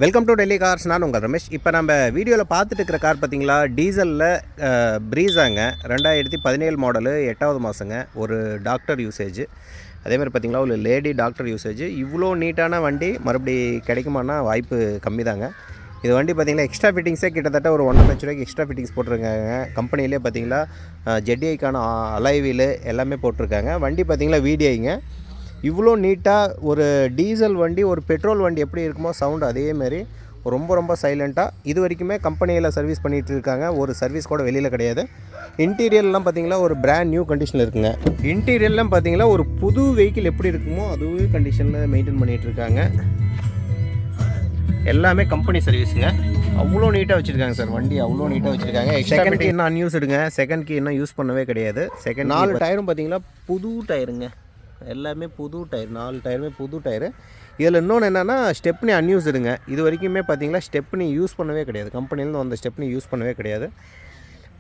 Welcome to Delhi cars. நான் உங்கள் ரமேஷ். இப்போ நம்ம வீடியோவில் பார்த்துட்டு இருக்கிற கார் பார்த்தீங்களா, டீசலில் ப்ரீஸாங்க. 2017 மாடலு, 8வது மாதங்க. ஒரு டாக்டர் யூசேஜ். அதேமாதிரி பார்த்தீங்களா, ஒரு லேடி டாக்டர் யூசேஜ். இவ்வளோ நீட்டான வண்டி மறுபடி கிடைக்குமானா வாய்ப்பு கம்மி தாங்க. இது வண்டி பார்த்திங்கன்னா எக்ஸ்ட்ரா ஃபிட்டிங்ஸே கிட்டத்தட்ட ஒரு 1.5 லட்ச ரூபாய்க்கு எக்ஸ்ட்ரா ஃபிட்டிங்ஸ் போட்டிருக்காங்க. கம்பெனிலே பார்த்திங்களா ஜெட்ஐக்கான அலைவீல் எல்லாமே போட்டிருக்காங்க. வண்டி பார்த்திங்களா VDIங்க. இவ்வளோ நீட்டாக ஒரு டீசல் வண்டி, ஒரு பெட்ரோல் வண்டி எப்படி இருக்குமோ சவுண்டு அதேமாரி ரொம்ப சைலண்ட்டாக இது வரைக்குமே கம்பெனியில் சர்வீஸ் பண்ணிகிட்டு இருக்காங்க. ஒரு சர்வீஸ் கூட வெளியில் கிடையாது. இன்டீரியர்லாம் பார்த்திங்களா ஒரு பிராண்ட் நியூ கண்டிஷனில் இருக்குங்க. இன்டீரியர்லாம் பார்த்திங்களா ஒரு புது வெஹிக்கிள் எப்படி இருக்குமோ அதுவே கண்டிஷனில் மெயின்டைன் பண்ணிகிட்டு இருக்காங்க. எல்லாமே கம்பெனி சர்வீஸுங்க. அவ்வளோ நீட்டாக வச்சுருக்காங்க சார். வண்டி அவ்வளோ நீட்டாக வச்சுருக்காங்க. செகண்ட் கீ இன்னும் அன்யூஸ்டுங்க. செகண்ட் கீ இன்னும் யூஸ் பண்ணவே கிடையாது. செகண்ட் 4 டயரும் பார்த்திங்களா புது டயருங்க. எல்லாமே புது டயர். 4 டயருமே புது டயரு. இதில் இன்னொன்று என்னென்னா ஸ்டெப்னி அன்யூஸ்டுங்க. இது வரைக்குமே பார்த்திங்களா ஸ்டெப்னி யூஸ் பண்ணவே கிடையாது. கம்பெனிலேருந்து வந்த ஸ்டெப்னி யூஸ் பண்ணவே கிடையாது.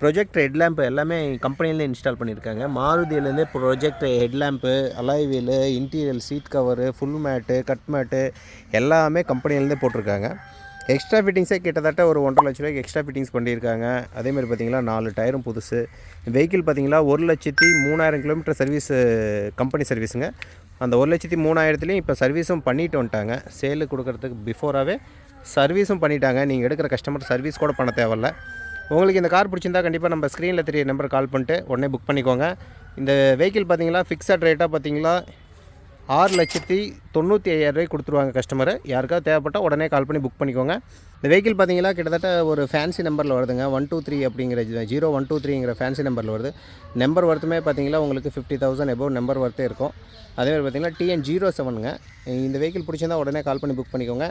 ப்ரொஜெக்டர் ஹெட்லேம்ப் எல்லாமே கம்பெனிலேருந்து இன்ஸ்டால் பண்ணியிருக்காங்க. மாருதியிலேருந்தே projector headlamp, alloy wheel, interior seat cover, full mat, cut mat எல்லாமே கம்பெனிலேருந்தே போட்டிருக்காங்க. எக்ஸ்ட்ரா ஃபிட்டிங்ஸே கிட்டத்தட்ட ஒரு 1.5 லட்ச ரூபாய்க்கு எக்ஸ்ட்ரா ஃபிட்டிங்ஸ் பண்ணியிருக்காங்க. அதேமாதிரி பார்த்திங்களா 4 டயரும் புதுசு. வெஹிக்கிள் பார்த்திங்களா 1,03,000 கிலோமீட்டர் சர்வீஸ் கம்பெனி சர்வீஸுங்க. அந்த 1,03,000லேயும் இப்போ சர்வீஸும் பண்ணிட்டு வந்துட்டாங்க. சேலு கொடுக்குறதுக்கு பிஃபோராகவே சர்வீஸும் பண்ணிட்டாங்க. நீங்கள் எடுக்கிற கஸ்டமர் சர்வீஸ் கூட பண்ண தேவையில்ல. உங்களுக்கு இந்த கார் பிடிச்சிருந்தா கண்டிப்பாக நம்ம ஸ்க்ரீனில் தெரிய நம்பர் கால் பண்ணிட்டு உடனே புக் பண்ணிக்கோங்க. இந்த வெஹிக்கிள் பார்த்திங்களா ஃபிக்ஸட் ரேட்டாக பார்த்திங்களா 6,95,000 கொடுத்துருவாங்க கஸ்டமரு. யாருக்காவது தேவைப்பட்டால் உடனே கால் பண்ணி புக் பண்ணிக்கோங்க. இந்த வெஹிக்கிள் பார்த்திங்களா கிட்டத்தட்ட ஒரு ஃபேன்சி நம்பரில் வருதுங்க. 123 அப்படிங்கிற 0123ங்கிற ஃபேன்சி நம்பரில் வருது. நம்பர் ஒர்த்துமே பார்த்திங்களா உங்களுக்கு 50,000 எபோவ் நம்பர் ஒர்த்தே இருக்கும். அதேமாதிரி பார்த்திங்கன்னா TN07ங்க. இந்த வெஹிக்கிள் பிடிச்சிருந்தால் உடனே கால் பண்ணி புக் பண்ணிக்கோங்க.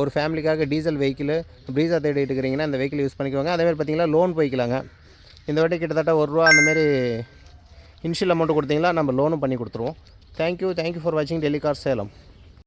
ஒரு ஃபேமிலிக்காக டீசல் வெஹிக்கிள் ப்ரீஸா தேடிட்டு இருக்கிறீங்கன்னா இந்த வெஹிக்கிள் யூஸ் பண்ணிக்கோங்க. அதேமாதிரி பார்த்திங்கன்னா லோன் போய்க்கலாங்க. இந்த வாட்டி கிட்டத்தட்ட ₹1 அந்தமாரி இனிஷியல் அமௌண்ட்டு கொடுத்தீங்களா நம்ம லோனும் பண்ணி கொடுத்துருவோம். தேங்க்யூ ஃபார் வாட்சிங் டெல்லி கார்ஸ் சேலம்.